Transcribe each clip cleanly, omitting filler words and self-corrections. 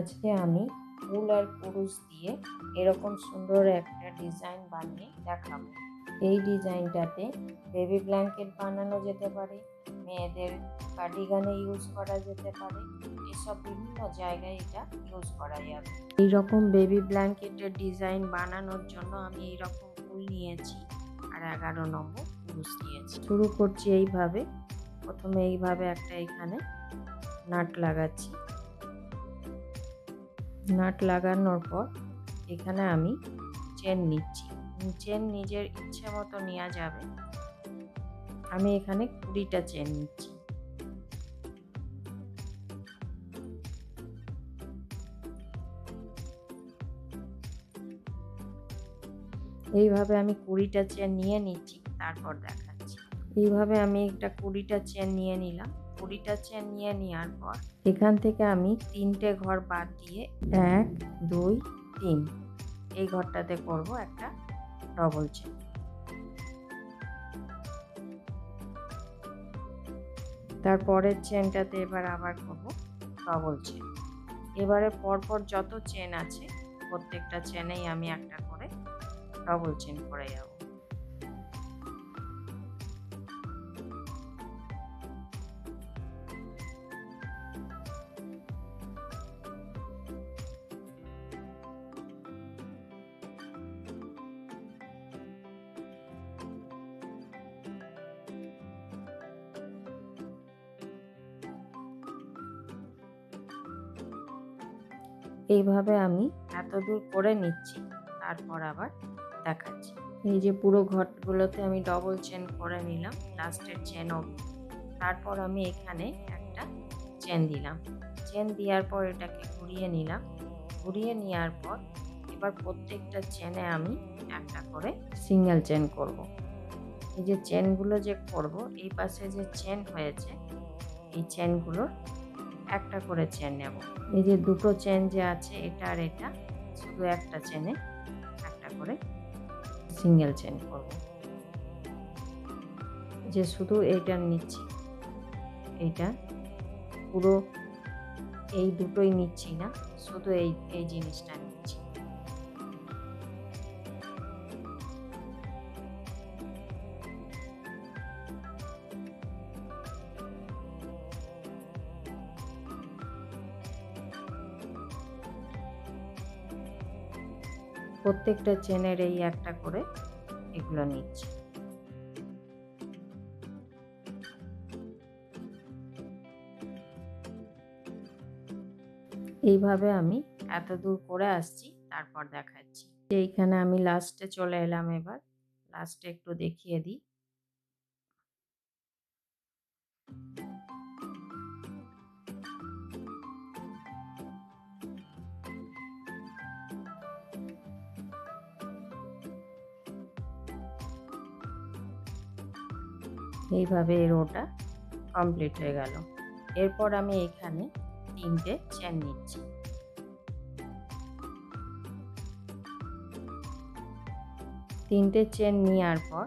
আজকে আমি ফুল আর কুরুশ দিয়ে এরকম সুন্দর একটা ডিজাইন বানিয়ে দেখাবো। এই ডিজাইনটাতে বেবি ব্ল্যাঙ্কেট বানানো যেতে পারে, মেয়েদের কার্ডিগানে ইউজ করা যেতে পারে, এসব বিভিন্ন জায়গায় এটা ইউজ করা যাবে। এইরকম বেবি ব্ল্যাঙ্কেটের ডিজাইন বানানোর জন্য আমি এইরকম ফুল নিয়েছি আর 11 নম্বর কুরুশ নিয়েছি। শুরু করছি এইভাবে। প্রথমে এইভাবে একটা এখানে নাট লাগাচ্ছি। নাট লাগানোর পর এখানে আমি চেন নিচ্ছি। চেন নিজের ইচ্ছে মতো নেওয়া যাবে। আমি এখানে 20টা চেন নিচ্ছি। এইভাবে আমি 20টা চেন নিয়ে নিচ্ছি, তারপর দেখাচ্ছি। এইভাবে আমি একটা 20টা চেন নিয়ে নিলাম। 20টা চেন নিয়ে নেওয়ার পর এখান থেকে আমি 3টে ঘর বাদ দিয়ে 1 2 3 এই ঘরটাতে করব একটা ডবল চেন। তারপরের চেনটাতে এবার আবার করব ডবল চেন। এবারে পরপর যত চেন আছে প্রত্যেকটা চেনেই আমি একটা করে ডবল চেন করে যাব। এইভাবে আমি এত দূর করে নিচ্ছি, তারপর আবার দেখাচ্ছি। এই যে পুরো ঘরগুলোতে আমি ডবল চেন করে নিলাম লাস্টের চেন অবধি। তারপর আমি এখানে একটা চেন দিলাম। চেন দেওয়ার পর এটাকে ঘুরিয়ে নিলাম। ঘুরিয়ে নেওয়ার পর এবার প্রত্যেকটা চেনে আমি একটা করে সিঙ্গেল চেন করব। এই যে চেনগুলো যে করব, এই পাশে যে চেন হয়েছে এই চেনগুলোর একটা করে চেন নেব। এই যে দুটো চেন যে আছে এটা আর এটা, শুধু একটা চেনে একটা করে সিঙ্গেল চেন করব। যে শুধু এইটা নিচ্ছি, এইটা পুরো এই দুটোই নিচ্ছি না, শুধু এই জিনিসটা নিচ্ছি। প্রত্যেকটা চেনের এই একটা করে এগুলো নিচ্ছি। এইভাবে আমি এত দূর করে আসছি, তারপর দেখাচ্ছি। এইখানে আমি লাস্টে চলে এলাম। এবার লাস্টে একটু দেখিয়ে দিই। এইভাবে এই রোটা কমপ্লিট হয়ে গেল। এরপর আমি এখানে 3টে চেন নিচ্ছি। 3টে চেন নেওয়ার পর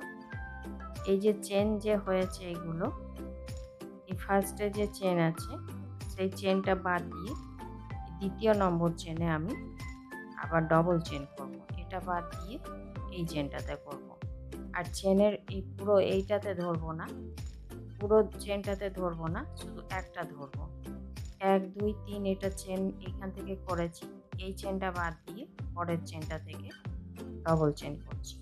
এই যে চেন যে হয়েছে এগুলো, এই ফার্স্টে যে চেন আছে সেই চেনটা বাদ দিয়ে দ্বিতীয় নম্বর চেনে আমি আবার ডবল চেন করব। এটা বাদ দিয়ে এই চেনটাতে করব। আর চেনের এই পুরো এইটাতে ধরবো না, পুরো চেনটাতে ধরবো না, শুধু একটা ধরবো। 1 2 3 এটা চেন এখান থেকে করেছি, এই চেনটা বাদ দিয়ে পরের চেনটা থেকে ডবল চেন করছি।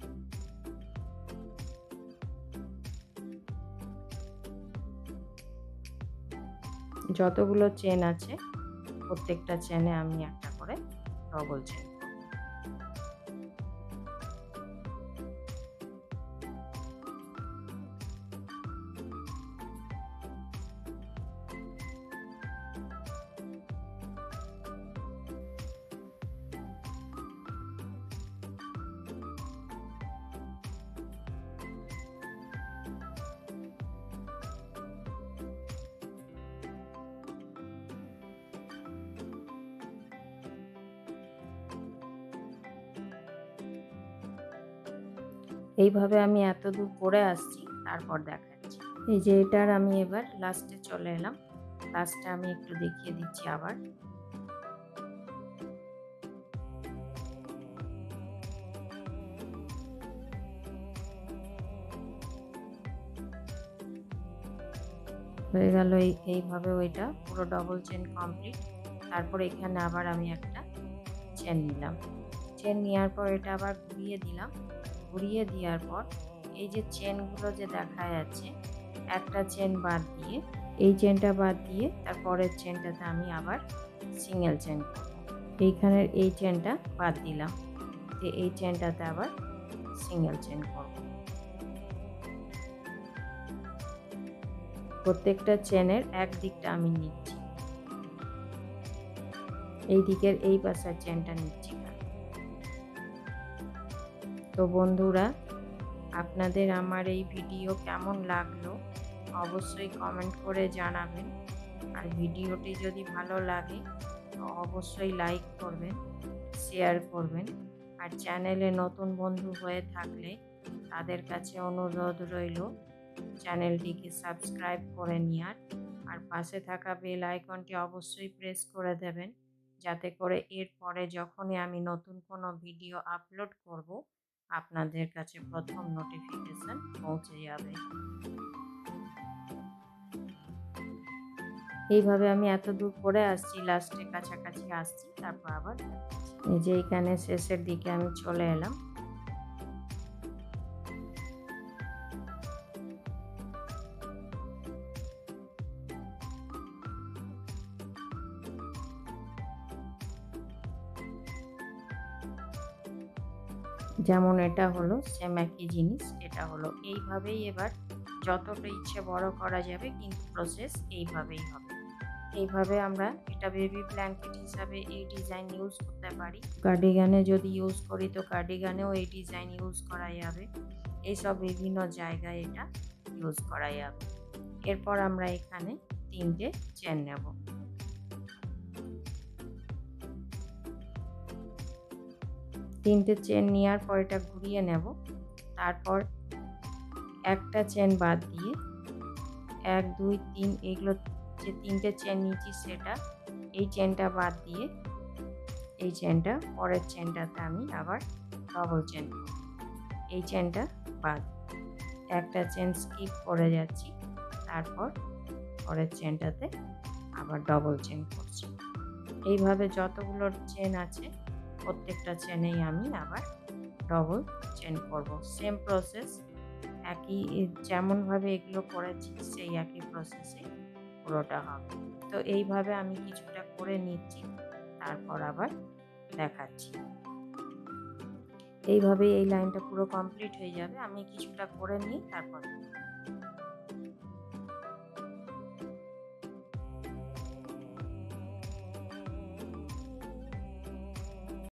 যতগুলো চেন আছে প্রত্যেকটা চেনে আমি একটা করে ডবল চেন। এইভাবে আমি এত দূর করে আসছি, তারপর দেখাচ্ছি। এই যে এটার আমি এবার লাস্টে চলে এলাম। লাস্টে আমি একটু দেখিয়ে দিচ্ছি আবার। হয়ে গেল। এইভাবে ওইটা পুরো ডবল চেন কমপ্লিট। তারপর এখানে আবার আমি একটা চেন নিলাম। চেন নেওয়ার পর এটা আবার ঘুরিয়ে দিলাম। ঘুরিয়ে দেওয়ার পর এই যে চেনগুলো যে দেখা যাচ্ছে, একটা চেন বাদ দিয়ে, এই চেনটা বাদ দিয়ে তারপরের চেনটাতে আমি আবার সিঙ্গেল চেন করব। এইখানের এই চেনটা বাদ দিলাম, যে এই চেনটাতে আবার সিঙ্গেল চেন করব। প্রত্যেকটা চেনের এক দিকটা আমি নিচ্ছি, এই দিকের এই পাশের চেনটা নিচ্ছি না। তো বন্ধুরা, আপনাদের আমার এই ভিডিও কেমন লাগলো অবশ্যই কমেন্ট করে জানাবেন। আর ভিডিওটি যদি ভালো লাগে তো অবশ্যই লাইক করবেন, শেয়ার করবেন। আর চ্যানেলে নতুন বন্ধু হয়ে থাকলে তাদের কাছে অনুরোধ রইল চ্যানেলটিকে সাবস্ক্রাইব করে নেওয়ার। আর পাশে থাকা বেল আইকনটি অবশ্যই প্রেস করে দেবেন, যাতে করে এরপরে যখনই আমি নতুন কোনো ভিডিও আপলোড করব আপনাদের কাছে প্রথম নোটিফিকেশন পৌঁছে যাবে। এইভাবে আমি এত দূর করে আসছি, লাস্টে কাছাকাছি আসছি, তারপর আবার এই যে এখানে শেষের দিকে আমি চলে এলাম। যেমন এটা হলো সেম একই জিনিস, এটা হলো এইভাবেই। এবার যতটা ইচ্ছে বড় করা যাবে, কিন্তু প্রসেস এইভাবেই হবে। এইভাবে আমরা এটা বেবি ব্ল্যাঙ্কেট হিসাবে এই ডিজাইন ইউজ করতে পারি। কার্ডিগানে যদি ইউজ করি তো কার্ডিগানেও এই ডিজাইন ইউজ করা যাবে। এইসব বিভিন্ন জায়গায় এটা ইউজ করা যাবে। এরপর আমরা এখানে 3টে চেন নেব। 3টে চেন নেওয়ার পর এটা ঘুরিয়ে নেব। তারপর একটা চেন বাদ দিয়ে 1 2 3 এগুলো যে 3টে চেন নিয়েছি সেটা, এই চেনটা বাদ দিয়ে এই চেনটা, পরের চেনটাতে আমি আবার ডবল চেন করব। এই চেনটা বাদ, একটা চেন স্কিপ করে যাচ্ছি, তারপর পরের চেনটাতে আবার ডবল চেন করছি। এইভাবে যতগুলো চেন আছে প্রত্যেকটা চেনেই আমি আবার ডবল চেন করব। সেম প্রসেস, একই যেমনভাবে এগুলো করেছি সেই একই প্রসেসে পুরোটা হবে। তো এইভাবে আমি কিছুটা করে নিচ্ছি, তারপর আবার দেখাচ্ছি। এইভাবেই এই লাইনটা পুরো কমপ্লিট হয়ে যাবে। আমি কিছুটা করে নিই, তারপর